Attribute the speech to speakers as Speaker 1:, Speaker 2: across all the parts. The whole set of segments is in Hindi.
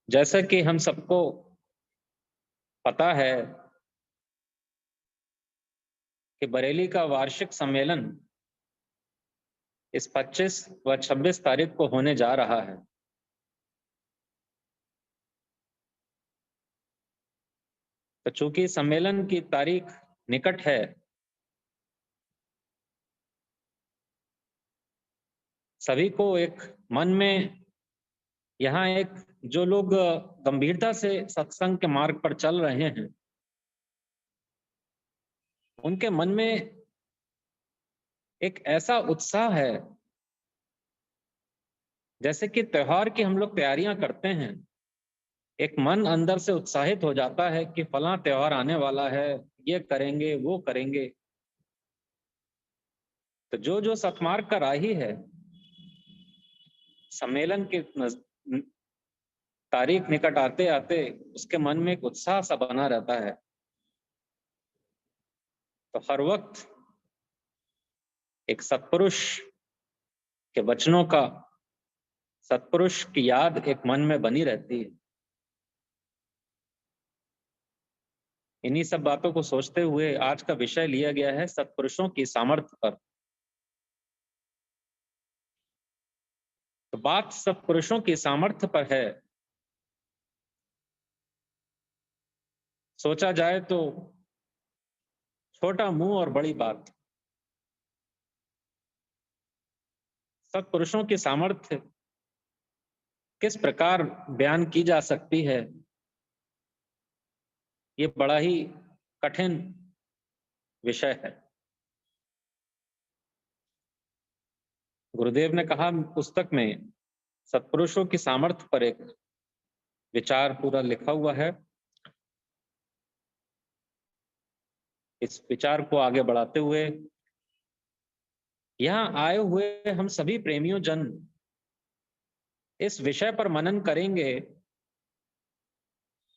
Speaker 1: जैसा कि हम सबको पता है कि बरेली का वार्षिक सम्मेलन इस 25 व 26 तारीख को होने जा रहा है। तो चूंकि सम्मेलन की तारीख निकट है, सभी को एक मन में यहाँ एक जो लोग गंभीरता से सत्संग के मार्ग पर चल रहे हैं, उनके मन में एक ऐसा उत्साह है जैसे कि त्योहार की हम लोग तैयारियां करते हैं। एक मन अंदर से उत्साहित हो जाता है कि फलां त्योहार आने वाला है, ये करेंगे वो करेंगे। तो जो जो सतमार्ग का राही है, सम्मेलन की तारीख निकट आते आते उसके मन में एक उत्साह सा बना रहता है। तो हर वक्त एक सत्पुरुष के वचनों का, सत्पुरुष की याद एक मन में बनी रहती है। इन्हीं सब बातों को सोचते हुए आज का विषय लिया गया है सत्पुरुषों की सामर्थ्य पर। तो बात सत्पुरुषों की सामर्थ्य पर है। सोचा जाए तो छोटा मुंह और बड़ी बात। सत्पुरुषों की सामर्थ्य किस प्रकार बयान की जा सकती है, ये बड़ा ही कठिन विषय है। गुरुदेव ने कहा पुस्तक में सत्पुरुषों की सामर्थ्य पर एक विचार पूरा लिखा हुआ है। इस विचार को आगे बढ़ाते हुए यहाँ आए हुए हम सभी प्रेमियों जन इस विषय पर मनन करेंगे,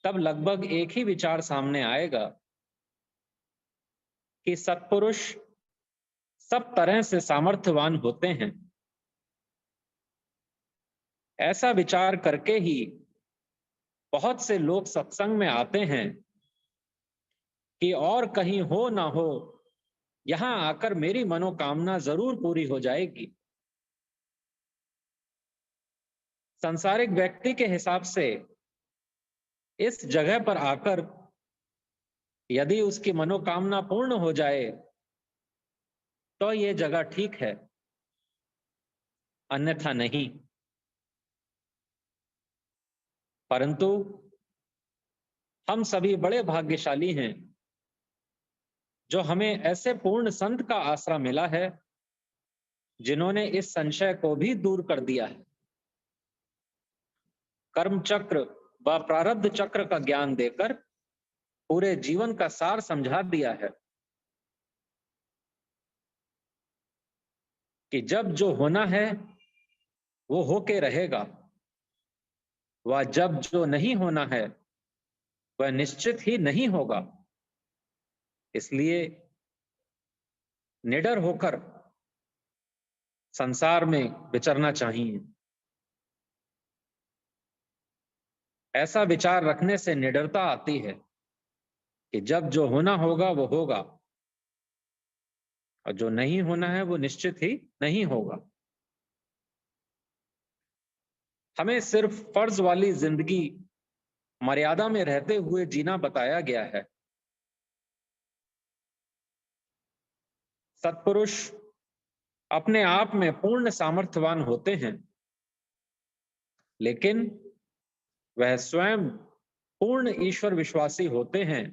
Speaker 1: तब लगभग एक ही विचार सामने आएगा कि सत्पुरुष सब तरह से सामर्थ्यवान होते हैं। ऐसा विचार करके ही बहुत से लोग सत्संग में आते हैं कि और कहीं हो ना हो, यहां आकर मेरी मनोकामना जरूर पूरी हो जाएगी। सांसारिक व्यक्ति के हिसाब से इस जगह पर आकर यदि उसकी मनोकामना पूर्ण हो जाए तो ये जगह ठीक है, अन्यथा नहीं। परंतु हम सभी बड़े भाग्यशाली हैं जो हमें ऐसे पूर्ण संत का आसरा मिला है जिन्होंने इस संशय को भी दूर कर दिया है। कर्म चक्र व प्रारब्ध चक्र का ज्ञान देकर पूरे जीवन का सार समझा दिया है कि जब जो होना है वो होके रहेगा, वह जब जो नहीं होना है वह निश्चित ही नहीं होगा। इसलिए निडर होकर संसार में विचरना चाहिए। ऐसा विचार रखने से निडरता आती है कि जब जो होना होगा वो होगा और जो नहीं होना है वो निश्चित ही नहीं होगा। हमें सिर्फ फर्ज वाली जिंदगी मर्यादा में रहते हुए जीना बताया गया है। सत्पुरुष अपने आप में पूर्ण सामर्थ्यवान होते हैं, लेकिन वह स्वयं पूर्ण ईश्वर विश्वासी होते हैं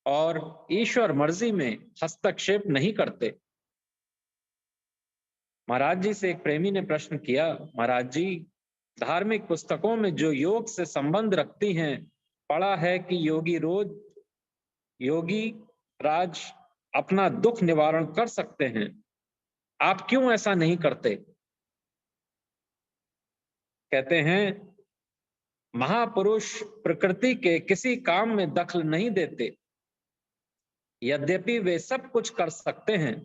Speaker 1: और ईश्वर मर्जी में हस्तक्षेप नहीं करते। महाराज जी से एक प्रेमी ने प्रश्न किया, महाराज जी, धार्मिक पुस्तकों में जो योग से संबंध रखती हैं, पढ़ा है कि योगी राज अपना दुख निवारण कर सकते हैं, आप क्यों ऐसा नहीं करते? कहते हैं, महापुरुष प्रकृति के किसी काम में दखल नहीं देते। यद्यपि वे सब कुछ कर सकते हैं,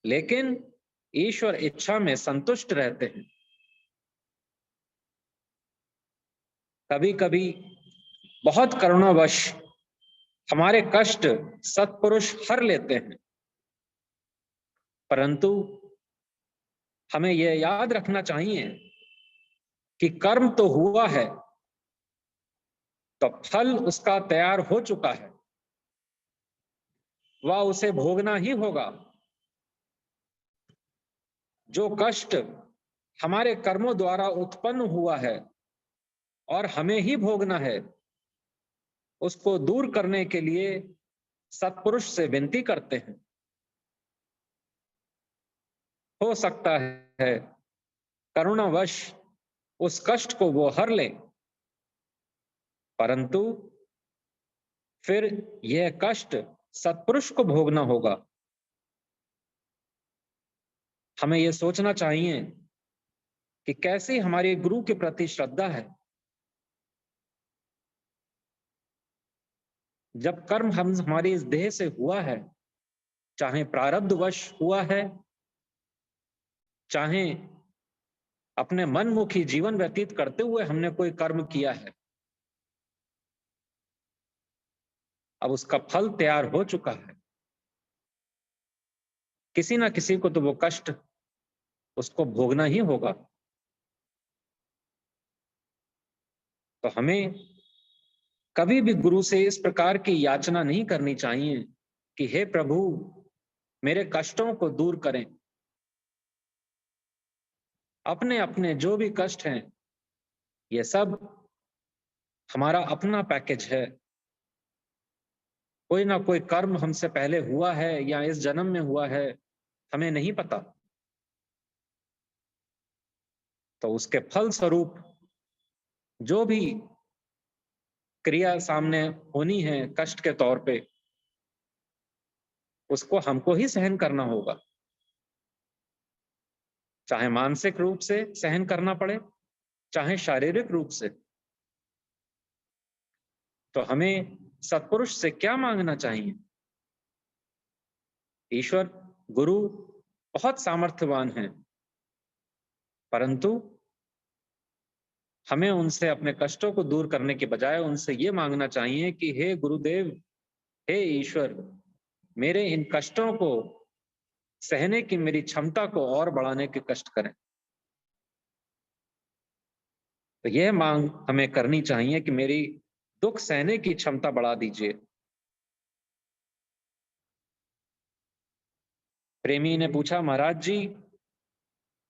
Speaker 1: लेकिन ईश्वर इच्छा में संतुष्ट रहते हैं। कभी कभी बहुत करुणावश हमारे कष्ट सत्पुरुष हर लेते हैं, परंतु हमें यह याद रखना चाहिए कि कर्म तो हुआ है, तो फल उसका तैयार हो चुका है, वह उसे भोगना ही होगा। जो कष्ट हमारे कर्मों द्वारा उत्पन्न हुआ है और हमें ही भोगना है, उसको दूर करने के लिए सत्पुरुष से विनती करते हैं। हो सकता है करुणावश उस कष्ट को वो हर ले, परंतु फिर यह कष्ट सत्पुरुष को भोगना होगा। हमें यह सोचना चाहिए कि कैसी हमारे गुरु के प्रति श्रद्धा है। जब कर्म हम हमारी इस देह से हुआ है, चाहे प्रारब्धवश हुआ है, चाहे अपने मनमुखी जीवन व्यतीत करते हुए हमने कोई कर्म किया है, अब उसका फल तैयार हो चुका है। किसी ना किसी को तो वो कष्ट उसको भोगना ही होगा। तो हमें कभी भी गुरु से इस प्रकार की याचना नहीं करनी चाहिए कि हे प्रभु मेरे कष्टों को दूर करें। अपने अपने जो भी कष्ट हैं, ये सब हमारा अपना पैकेज है। कोई ना कोई कर्म हमसे पहले हुआ है या इस जन्म में हुआ है, हमें नहीं पता। तो उसके फल स्वरूप जो भी क्रिया सामने होनी है कष्ट के तौर पे, उसको हमको ही सहन करना होगा, चाहे मानसिक रूप से सहन करना पड़े, चाहे शारीरिक रूप से। तो हमें सत्पुरुष से क्या मांगना चाहिए? ईश्वर गुरु बहुत सामर्थ्यवान हैं, परंतु हमें उनसे अपने कष्टों को दूर करने के बजाय उनसे ये मांगना चाहिए कि हे गुरुदेव, हे ईश्वर, मेरे इन कष्टों को सहने की मेरी क्षमता को और बढ़ाने के कष्ट करें। तो यह मांग हमें करनी चाहिए कि मेरी दुख सहने की क्षमता बढ़ा दीजिए। प्रेमी ने पूछा, महाराज जी,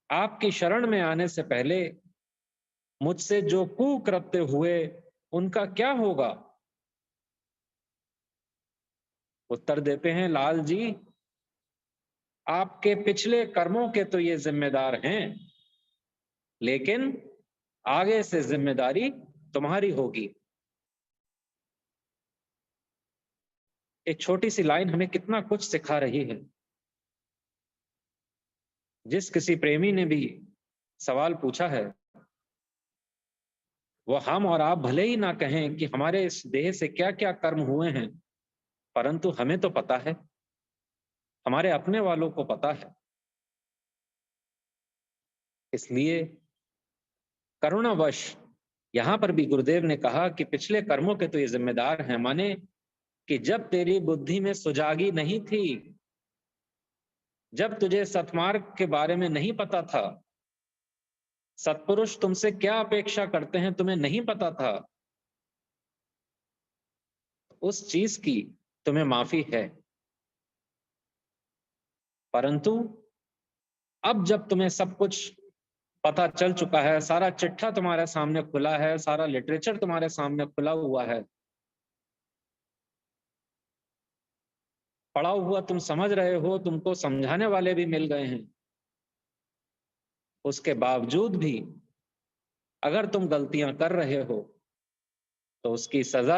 Speaker 1: आपकी शरण में आने से पहले मुझसे जो कुकृत्य हुए उनका क्या होगा? उत्तर देते हैं, लाल जी, आपके पिछले कर्मों के तो ये जिम्मेदार हैं, लेकिन आगे से जिम्मेदारी तुम्हारी होगी। एक छोटी सी लाइन हमें कितना कुछ सिखा रही है। जिस किसी प्रेमी ने भी सवाल पूछा है, वो हम और आप भले ही ना कहें कि हमारे इस देह से क्या क्या कर्म हुए हैं, परंतु हमें तो पता है, हमारे अपने वालों को पता है। इसलिए करुणावश यहां पर भी गुरुदेव ने कहा कि पिछले कर्मों के तो ये जिम्मेदार हैं, माने कि जब तेरी बुद्धि में सुजागी नहीं थी, जब तुझे सतमार्ग के बारे में नहीं पता था, सत्पुरुष तुमसे क्या अपेक्षा करते हैं तुम्हें नहीं पता था, उस चीज की तुम्हें माफी है। परंतु अब जब तुम्हें सब कुछ पता चल चुका है, सारा चिट्ठा तुम्हारे सामने खुला है, सारा लिटरेचर तुम्हारे सामने खुला हुआ है, पढ़ा हुआ तुम समझ रहे हो, तुमको समझाने वाले भी मिल गए हैं, उसके बावजूद भी अगर तुम गलतियां कर रहे हो तो उसकी सजा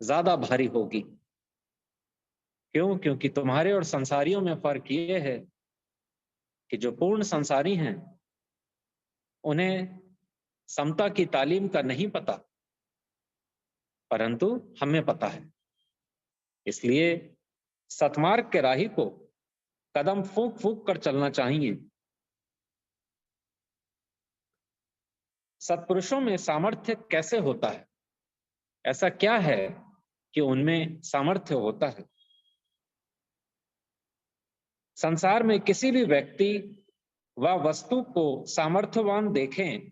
Speaker 1: ज्यादा भारी होगी। क्यों? क्योंकि तुम्हारे और संसारियों में फर्क ये है कि जो पूर्ण संसारी हैं उन्हें समता की तालीम का नहीं पता, परंतु हमें पता है। इसलिए सतमार्ग के राही को कदम फूंक फूंक कर चलना चाहिए। सत्पुरुषों में सामर्थ्य कैसे होता है? ऐसा क्या है कि उनमें सामर्थ्य होता है? संसार में किसी भी व्यक्ति व वस्तु को सामर्थ्यवान देखें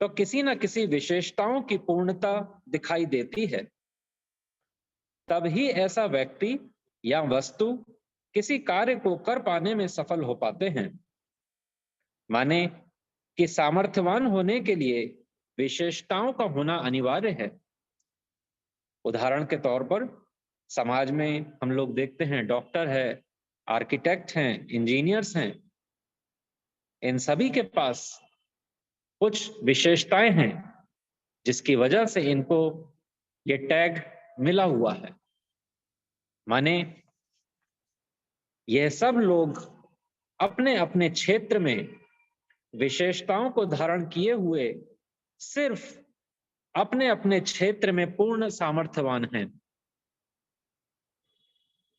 Speaker 1: तो किसी न किसी विशेषताओं की पूर्णता दिखाई देती है। तभी ऐसा व्यक्ति या वस्तु किसी कार्य को कर पाने में सफल हो पाते हैं। माने कि सामर्थ्यवान होने के लिए विशेषताओं का होना अनिवार्य है। उदाहरण के तौर पर समाज में हम लोग देखते हैं डॉक्टर है, आर्किटेक्ट हैं, इंजीनियर्स हैं। इन सभी के पास कुछ विशेषताएं हैं जिसकी वजह से इनको ये टैग मिला हुआ है। माने यह सब लोग अपने अपने क्षेत्र में विशेषताओं को धारण किए हुए सिर्फ अपने अपने क्षेत्र में पूर्ण सामर्थ्यवान हैं।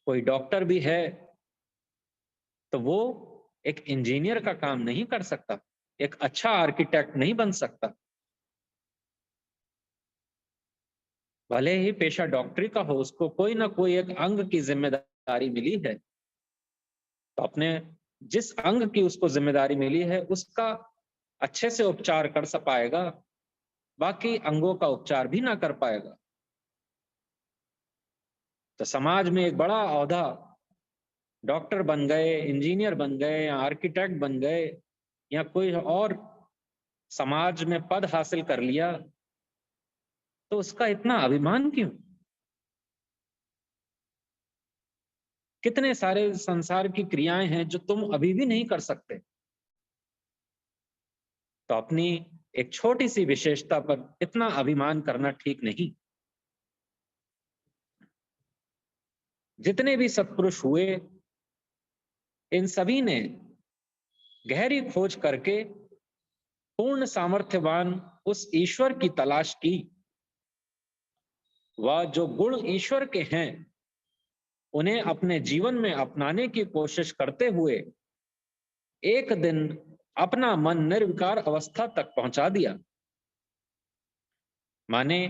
Speaker 1: कोई डॉक्टर भी है तो वो एक इंजीनियर का काम नहीं कर सकता, एक अच्छा आर्किटेक्ट नहीं बन सकता। भले ही पेशा डॉक्टरी का हो, उसको कोई ना कोई एक अंग की जिम्मेदारी मिली है, तो अपने जिस अंग की उसको जिम्मेदारी मिली है उसका अच्छे से उपचार कर पाएगा, बाकी अंगों का उपचार भी ना कर पाएगा। तो समाज में एक बड़ा औहदा डॉक्टर बन गए, इंजीनियर बन गए या आर्किटेक्ट बन गए या कोई और समाज में पद हासिल कर लिया, तो उसका इतना अभिमान क्यों? कितने सारे संसार की क्रियाएं हैं जो तुम अभी भी नहीं कर सकते। तो अपनी एक छोटी सी विशेषता पर इतना अभिमान करना ठीक नहीं। जितने भी सत्पुरुष हुए, इन सभी ने गहरी खोज करके पूर्ण सामर्थ्यवान उस ईश्वर की तलाश की। वह जो गुण ईश्वर के हैं उन्हें अपने जीवन में अपनाने की कोशिश करते हुए एक दिन अपना मन निर्विकार अवस्था तक पहुंचा दिया। माने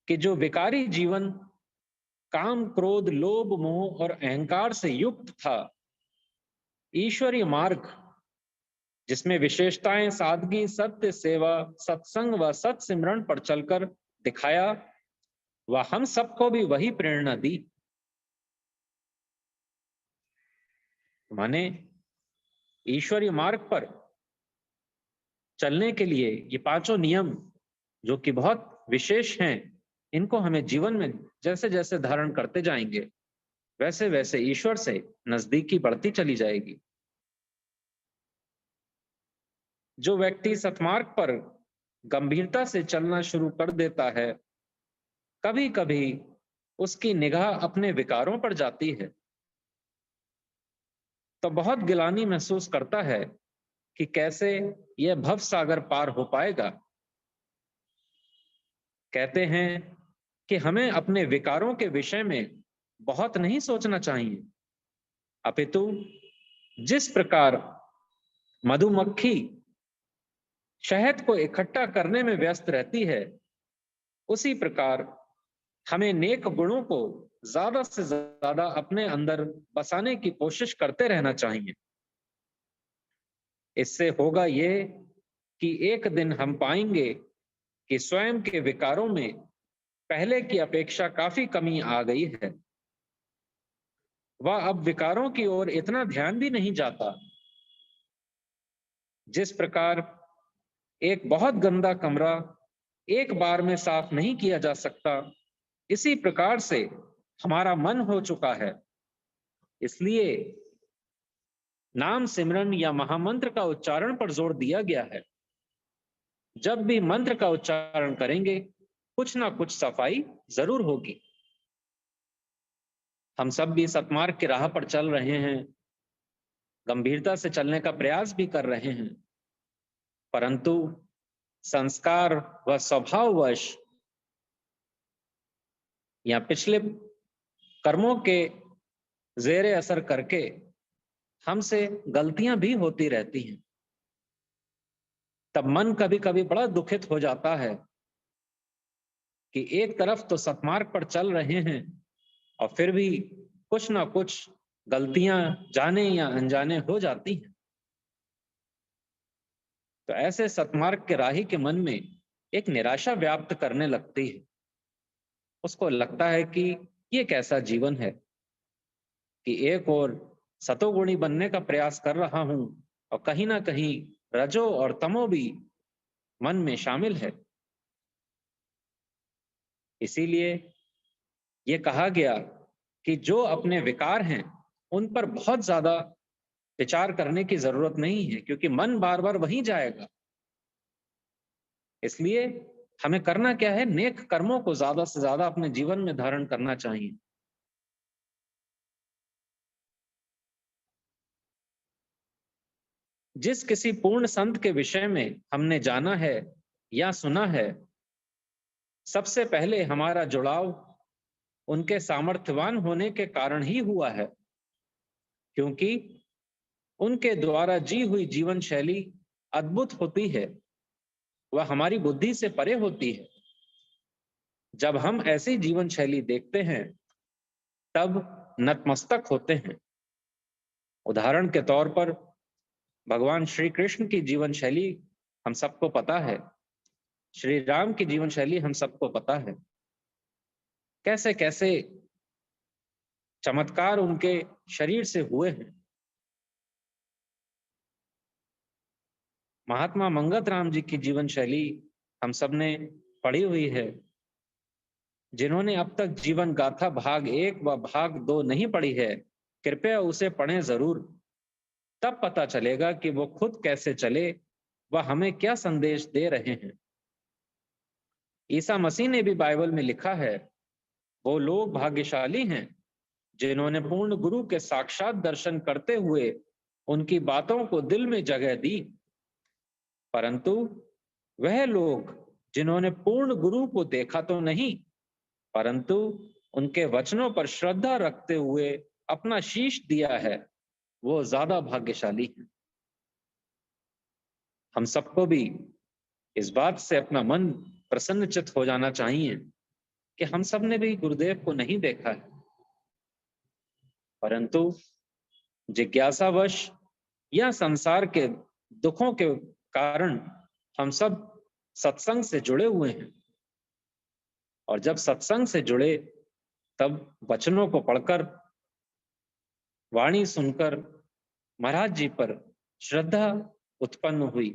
Speaker 1: कि जो विकारी जीवन काम, क्रोध, लोभ, मोह और अहंकार से युक्त था, ईश्वरीय मार्ग जिसमें विशेषताएं सादगी, सत्य, सेवा, सत्संग व सत्सिमरण पर चलकर दिखाया, वह हम सबको भी वही प्रेरणा दी। माने ईश्वरीय मार्ग पर चलने के लिए ये पांचों नियम जो कि बहुत विशेष हैं, इनको हमें जीवन में जैसे जैसे धारण करते जाएंगे वैसे वैसे ईश्वर से नजदीकी बढ़ती चली जाएगी। जो व्यक्ति सतमार्ग पर गंभीरता से चलना शुरू कर देता है, कभी कभी उसकी निगाह अपने विकारों पर जाती है तो बहुत गिलानी महसूस करता है कि कैसे यह भव सागर पार हो पाएगा। कहते हैं कि हमें अपने विकारों के विषय में बहुत नहीं सोचना चाहिए, अपितु जिस प्रकार मधुमक्खी शहद को इकट्ठा करने में व्यस्त रहती है, उसी प्रकार हमें नेक गुणों को ज्यादा से ज्यादा अपने अंदर बसाने की कोशिश करते रहना चाहिए। इससे होगा ये कि एक दिन हम पाएंगे कि स्वयं के विकारों में पहले की अपेक्षा काफी कमी आ गई है। वह अब विकारों की ओर इतना ध्यान भी नहीं जाता। जिस प्रकार एक बहुत गंदा कमरा एक बार में साफ नहीं किया जा सकता, इसी प्रकार से हमारा मन हो चुका है। इसलिए नाम सिमरन या महामंत्र का उच्चारण पर जोर दिया गया है। जब भी मंत्र का उच्चारण करेंगे कुछ ना कुछ सफाई जरूर होगी। हम सब भी सतमार्ग की राह पर चल रहे हैं, गंभीरता से चलने का प्रयास भी कर रहे हैं, परंतु संस्कार व स्वभाववश या पिछले कर्मों के जेरे असर करके हमसे गलतियां भी होती रहती हैं। तब मन कभी कभी बड़ा दुखित हो जाता है कि एक तरफ तो सतमार्ग पर चल रहे हैं और फिर भी कुछ ना कुछ गलतियां जाने या अनजाने हो जाती हैं। तो ऐसे सतमार्ग के राही के मन में एक निराशा व्याप्त करने लगती है। उसको लगता है कि ये कैसा जीवन है कि एक और सतोगुणी बनने का प्रयास कर रहा हूं और कहीं ना कहीं रजो और तमो भी मन में शामिल है। इसीलिए ये कहा गया कि जो अपने विकार हैं उन पर बहुत ज्यादा विचार करने की जरूरत नहीं है, क्योंकि मन बार बार वहीं जाएगा। इसलिए हमें करना क्या है, नेक कर्मों को ज्यादा से ज्यादा अपने जीवन में धारण करना चाहिए। जिस किसी पूर्ण संत के विषय में हमने जाना है या सुना है, सबसे पहले हमारा जुड़ाव उनके सामर्थ्यवान होने के कारण ही हुआ है, क्योंकि उनके द्वारा जी हुई जीवन शैली अद्भुत होती है, वह हमारी बुद्धि से परे होती है। जब हम ऐसी जीवन शैली देखते हैं तब नतमस्तक होते हैं। उदाहरण के तौर पर भगवान श्री कृष्ण की जीवन शैली हम सबको पता है, श्री राम की जीवन शैली हम सबको पता है। कैसे कैसे चमत्कार उनके शरीर से हुए हैं। महात्मा मंगत राम जी की जीवन शैली हम सबने पढ़ी हुई है। जिन्होंने अब तक जीवन गाथा भाग 1 व भाग 2 नहीं पढ़ी है, कृपया उसे पढ़ें जरूर। तब पता चलेगा कि वो खुद कैसे चले, वह हमें क्या संदेश दे रहे हैं। ईसा मसीह ने भी बाइबल में लिखा है, वो लोग भाग्यशाली हैं जिन्होंने पूर्ण गुरु के साक्षात दर्शन करते हुए उनकी बातों को दिल में जगह दी। परंतु वह लोग जिन्होंने पूर्ण गुरु को देखा तो नहीं, परंतु उनके वचनों पर श्रद्धा रखते हुए अपना शीश दिया है, वो ज्यादा भाग्यशाली हैं। हम सबको भी इस बात से अपना मन प्रसन्नचित हो जाना चाहिए कि हम सब ने भी गुरुदेव को नहीं देखा है, परंतु जिज्ञासावश या संसार के दुखों के कारण हम सब सत्संग से जुड़े हुए हैं। और जब सत्संग से जुड़े तब वचनों को पढ़कर, वाणी सुनकर महाराज जी पर श्रद्धा उत्पन्न हुई।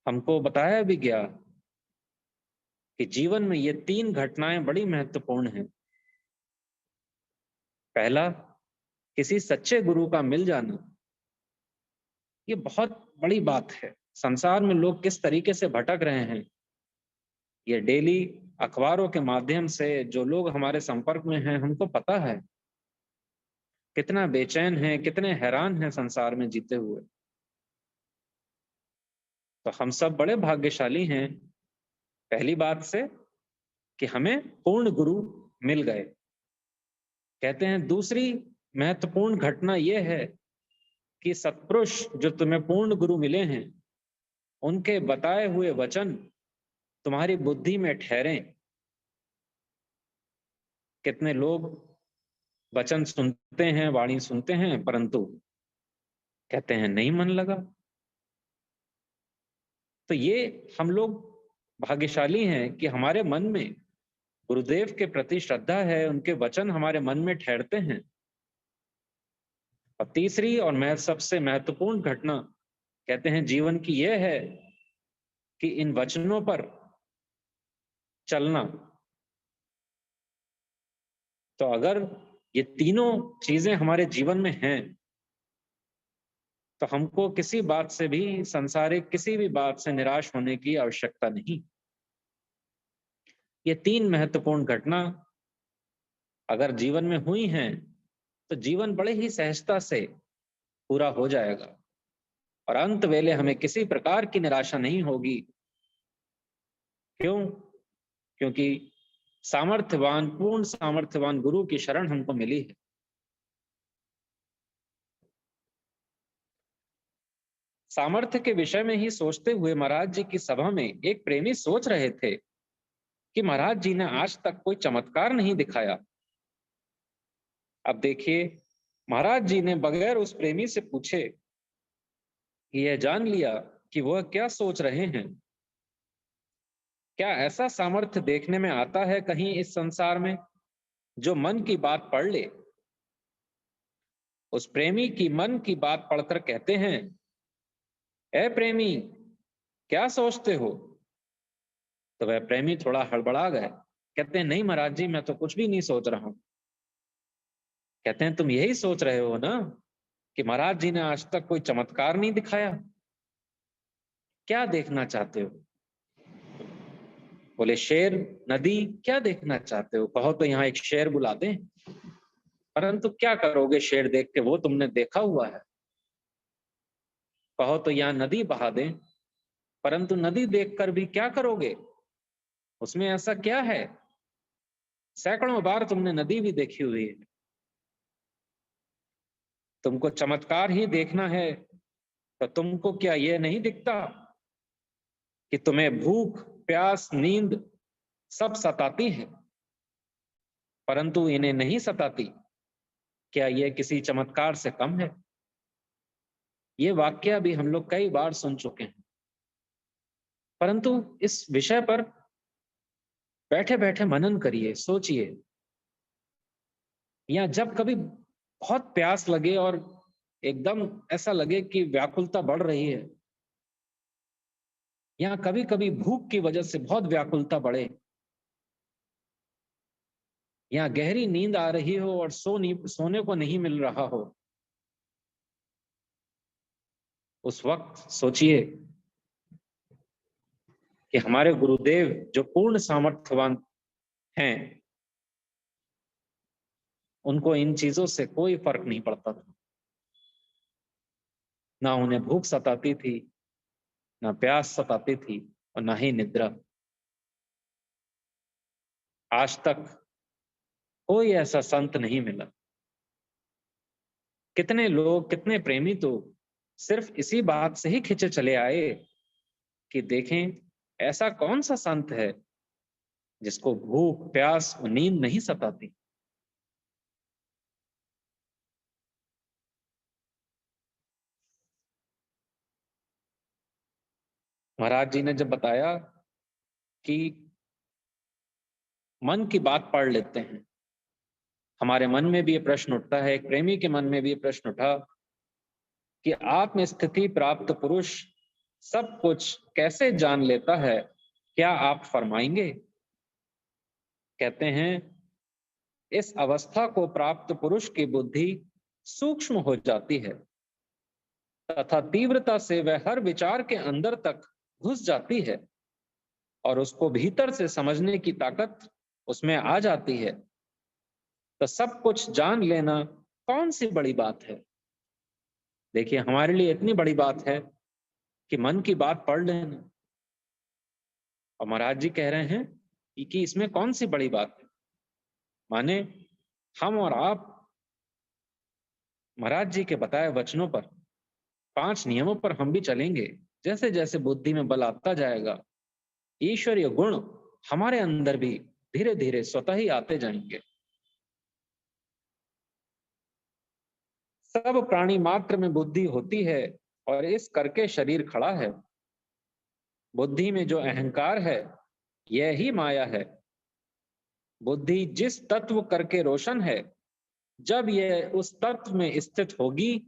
Speaker 1: हमको बताया भी गया कि जीवन में ये 3 घटनाएं बड़ी महत्वपूर्ण हैं। पहला, किसी सच्चे गुरु का मिल जाना, ये बहुत बड़ी बात है। संसार में लोग किस तरीके से भटक रहे हैं, ये डेली अखबारों के माध्यम से जो लोग हमारे संपर्क में हैं हमको पता है। कितना बेचैन है, कितने हैरान हैं संसार में जीते हुए। तो हम सब बड़े भाग्यशाली हैं पहली बात से कि हमें पूर्ण गुरु मिल गए। कहते हैं दूसरी महत्वपूर्ण घटना यह है कि सत्पुरुष जो तुम्हें पूर्ण गुरु मिले हैं, उनके बताए हुए वचन तुम्हारी बुद्धि में ठहरें। कितने लोग वचन सुनते हैं, वाणी सुनते हैं, परंतु कहते हैं नहीं मन लगा। तो ये हम लोग भाग्यशाली हैं कि हमारे मन में गुरुदेव के प्रति श्रद्धा है, उनके वचन हमारे मन में ठहरते हैं। और तीसरी और मैं सबसे महत्वपूर्ण घटना कहते हैं जीवन की यह है कि इन वचनों पर चलना। तो अगर ये तीनों चीजें हमारे जीवन में हैं तो हमको किसी बात से भी, संसारिक किसी भी बात से निराश होने की आवश्यकता नहीं। ये 3 महत्वपूर्ण घटना अगर जीवन में हुई हैं तो जीवन बड़े ही सहजता से पूरा हो जाएगा और अंत वेले हमें किसी प्रकार की निराशा नहीं होगी। क्यों? क्योंकि सामर्थ्यवान, पूर्ण सामर्थ्यवान गुरु की शरण हमको मिली है। सामर्थ्य के विषय में ही सोचते हुए महाराज जी की सभा में एक प्रेमी सोच रहे थे कि महाराज जी ने आज तक कोई चमत्कार नहीं दिखाया। अब देखिए, महाराज जी ने बगैर उस प्रेमी से पूछे यह जान लिया कि वह क्या सोच रहे हैं। क्या ऐसा सामर्थ्य देखने में आता है कहीं इस संसार में जो मन की बात पढ़ ले? उस प्रेमी की मन की बात पढ़कर कहते हैं, ए प्रेमी, क्या सोचते हो? तो वह प्रेमी थोड़ा हड़बड़ा गए। कहते हैं, नहीं महाराज जी, मैं तो कुछ भी नहीं सोच रहा हूं। कहते हैं, तुम यही सोच रहे हो ना कि महाराज जी ने आज तक कोई चमत्कार नहीं दिखाया? क्या देखना चाहते हो? बोले, शेर, नदी, क्या देखना चाहते हो? कहो तो यहाँ एक शेर बुला दें। परंतु क्या करोगे शेर देख के, वो तुमने देखा हुआ है। कहो तो यहाँ नदी बहा दें, परंतु नदी देखकर भी क्या करोगे? उसमें ऐसा क्या है? सैकड़ों बार तुमने नदी भी देखी हुई है। तुमको चमत्कार ही देखना है तो तुमको क्या यह नहीं दिखता कि तुम्हें भूख, प्यास, नींद सब सताती है, परंतु इन्हें नहीं सताती? क्या यह किसी चमत्कार से कम है? ये वाक्य भी हम लोग कई बार सुन चुके हैं, परंतु इस विषय पर बैठे बैठे मनन करिए, सोचिए। या जब कभी बहुत प्यास लगे और एकदम ऐसा लगे कि व्याकुलता बढ़ रही है, या कभी कभी भूख की वजह से बहुत व्याकुलता बढ़े, या गहरी नींद आ रही हो और सोने को नहीं मिल रहा हो, उस वक्त सोचिए कि हमारे गुरुदेव जो पूर्ण सामर्थ्यवान हैं, उनको इन चीजों से कोई फर्क नहीं पड़ता था। ना उन्हें भूख सताती थी, ना प्यास सताती थी, और ना ही निद्रा। आज तक कोई ऐसा संत नहीं मिला। कितने लोग, कितने प्रेमी तो सिर्फ इसी बात से ही खिंचे चले आए कि देखें ऐसा कौन सा संत है जिसको भूख, प्यास और नींद नहीं सताती। महाराज जी ने जब बताया कि मन की बात पढ़ लेते हैं, हमारे मन में भी ये प्रश्न उठता है, एक प्रेमी के मन में भी ये प्रश्न उठा कि आत्म स्थिति प्राप्त पुरुष सब कुछ कैसे जान लेता है, क्या आप फरमाएंगे? कहते हैं, इस अवस्था को प्राप्त पुरुष की बुद्धि सूक्ष्म हो जाती है तथा तीव्रता से वह हर विचार के अंदर तक घुस जाती है और उसको भीतर से समझने की ताकत उसमें आ जाती है। तो सब कुछ जान लेना कौन सी बड़ी बात है? देखिए, हमारे लिए इतनी बड़ी बात है कि मन की बात पढ़ लेना, और महाराज जी कह रहे हैं कि इसमें कौन सी बड़ी बात है। माने हम और आप महाराज जी के बताए वचनों पर, 5 नियमों पर हम भी चलेंगे। जैसे जैसे बुद्धि में बल आता जाएगा, ईश्वरीय गुण हमारे अंदर भी धीरे धीरे स्वतः ही आते जाएंगे। सब प्राणी मात्र में बुद्धि होती है और इस करके शरीर खड़ा है। बुद्धि में जो अहंकार है, यह ही माया है। बुद्धि जिस तत्व करके रोशन है, जब यह उस तत्व में स्थित होगी,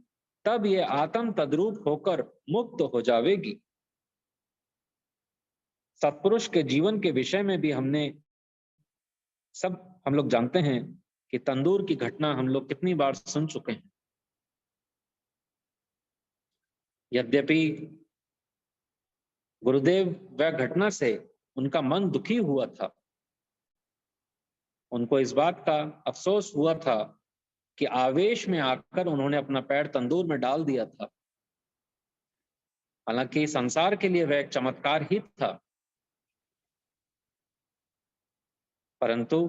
Speaker 1: तब यह आत्म तद्रूप होकर मुक्त हो जाएगी। सत्पुरुष के जीवन के विषय में भी हम लोग जानते हैं कि तंदूर की घटना हम लोग कितनी बार सुन चुके हैं। यद्यपि गुरुदेव वह घटना से उनका मन दुखी हुआ था, उनको इस बात का अफसोस हुआ था कि आवेश में आकर उन्होंने अपना पैर तंदूर में डाल दिया था। हालांकि संसार के लिए वह एक चमत्कार ही था, परंतु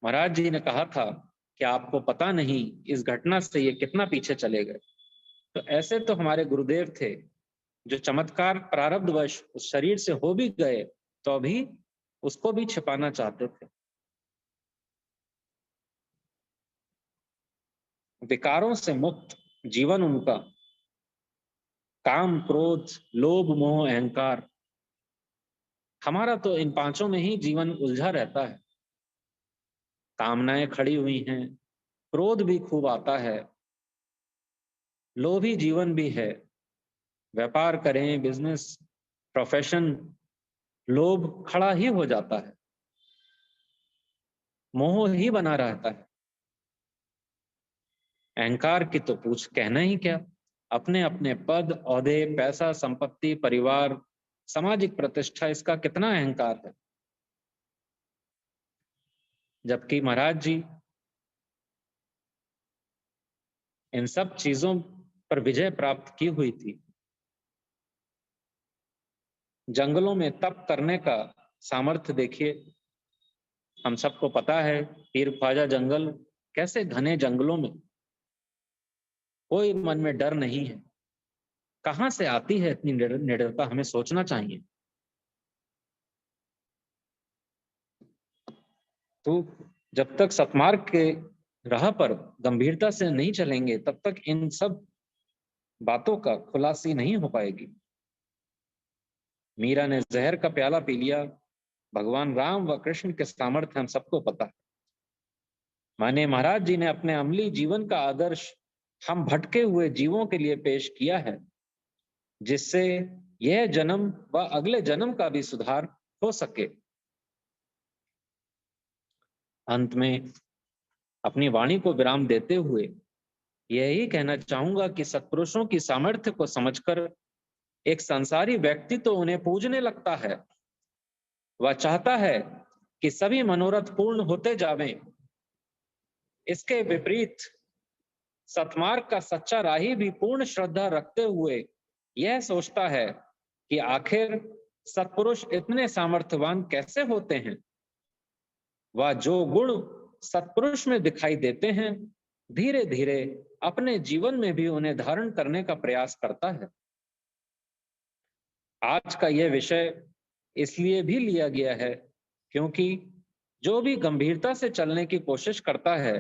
Speaker 1: महाराज जी ने कहा था कि आपको पता नहीं इस घटना से ये कितना पीछे चले गए। तो ऐसे तो हमारे गुरुदेव थे जो चमत्कार प्रारब्धवश उस शरीर से हो भी गए तो अभी उसको भी छिपाना चाहते थे। विकारों से मुक्त जीवन उनका, काम, क्रोध, लोभ, मोह, अहंकार, हमारा तो इन पांचों में ही जीवन उलझा रहता है। कामनाएं खड़ी हुई हैं, क्रोध भी खूब आता है, लोभी जीवन भी है। व्यापार करें, बिजनेस, प्रोफेशन, लोभ खड़ा ही हो जाता है, मोह ही बना रहता है। अहंकार की तो पूछ कहना ही क्या। अपने अपने पद, ओहदे, पैसा, संपत्ति, परिवार, सामाजिक प्रतिष्ठा, इसका कितना अहंकार है। जबकि महाराज जी इन सब चीजों पर विजय प्राप्त की हुई थी। जंगलों में तप करने का सामर्थ्य देखिए। हम सबको पता है पीर ख्वाजा जंगल, कैसे घने जंगलों में कोई मन में डर नहीं है। कहां से आती है इतनी निडरता, हमें सोचना चाहिए। तो जब तक सतमार्ग के राह पर गंभीरता से नहीं चलेंगे तब तक इन सब बातों का खुलासी नहीं हो पाएगी। मीरा ने जहर का प्याला पी लिया, भगवान राम व कृष्ण के सामर्थ्य हम सबको पता है। माने महाराज जी ने अपने अमली जीवन का आदर्श हम भटके हुए जीवों के लिए पेश किया है, जिससे यह जन्म व अगले जन्म का भी सुधार हो सके। अंत में अपनी वाणी को विराम देते हुए यही कहना चाहूंगा कि सत्पुरुषों की सामर्थ्य को समझकर एक संसारी व्यक्ति तो उन्हें पूजने लगता है, वह चाहता है कि सभी मनोरथ पूर्ण होते जावें। इसके विपरीत सतमार्ग का सच्चा राही भी पूर्ण श्रद्धा रखते हुए यह सोचता है कि आखिर सत्पुरुष इतने सामर्थ्यवान कैसे होते हैं। वह जो गुण सत्पुरुष में दिखाई देते हैं, धीरे धीरे अपने जीवन में भी उन्हें धारण करने का प्रयास करता है। आज का यह विषय इसलिए भी लिया गया है क्योंकि जो भी गंभीरता से चलने की कोशिश करता है,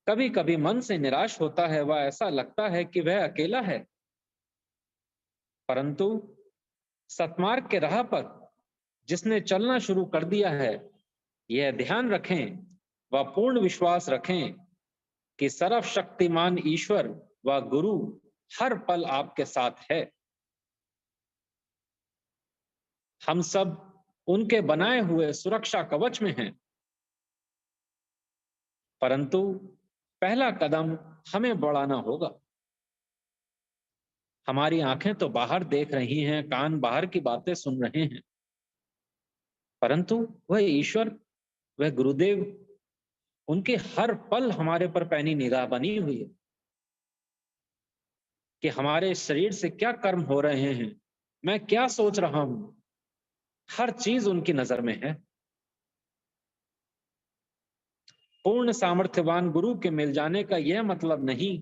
Speaker 1: कभी कभी मन से निराश होता है। वह ऐसा लगता है कि वह अकेला है। परंतु सतमार्ग के राह पर जिसने चलना शुरू कर दिया है, यह ध्यान रखें व पूर्ण विश्वास रखें कि सर्वशक्तिमान ईश्वर व गुरु हर पल आपके साथ है। हम सब उनके बनाए हुए सुरक्षा कवच में हैं। परंतु पहला कदम हमें बढ़ाना होगा। हमारी आंखें तो बाहर देख रही हैं, कान बाहर की बातें सुन रहे हैं, परंतु वह ईश्वर, वह गुरुदेव, उनके हर पल हमारे पर पैनी निगाह बनी हुई है कि हमारे शरीर से क्या कर्म हो रहे हैं, मैं क्या सोच रहा हूं, हर चीज उनकी नजर में है। पूर्ण सामर्थ्यवान गुरु के मिल जाने का यह मतलब नहीं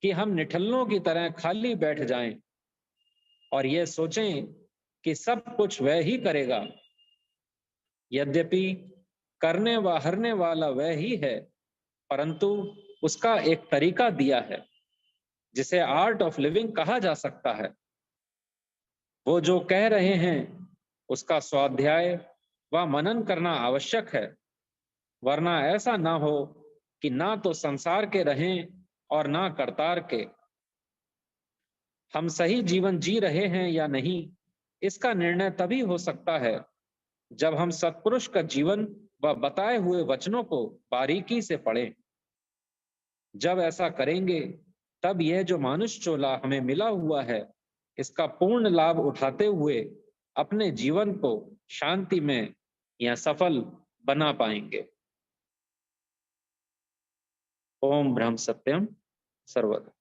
Speaker 1: कि हम निठल्लों की तरह खाली बैठ जाएं और यह सोचें कि सब कुछ वह ही करेगा। यद्यपि करने व हरने वाला वह ही है, परंतु उसका एक तरीका दिया है जिसे आर्ट ऑफ लिविंग कहा जा सकता है। वो जो कह रहे हैं उसका स्वाध्याय व मनन करना आवश्यक है, वरना ऐसा ना हो कि ना तो संसार के रहें और ना करतार के। हम सही जीवन जी रहे हैं या नहीं, इसका निर्णय तभी हो सकता है जब हम सत्पुरुष का जीवन व बताए हुए वचनों को बारीकी से पढ़ें। जब ऐसा करेंगे तब यह जो मानुष चोला हमें मिला हुआ है, इसका पूर्ण लाभ उठाते हुए अपने जीवन को शांति में या सफल बना पाएंगे। ओम ब्रह्म सत्यम सर्वदा।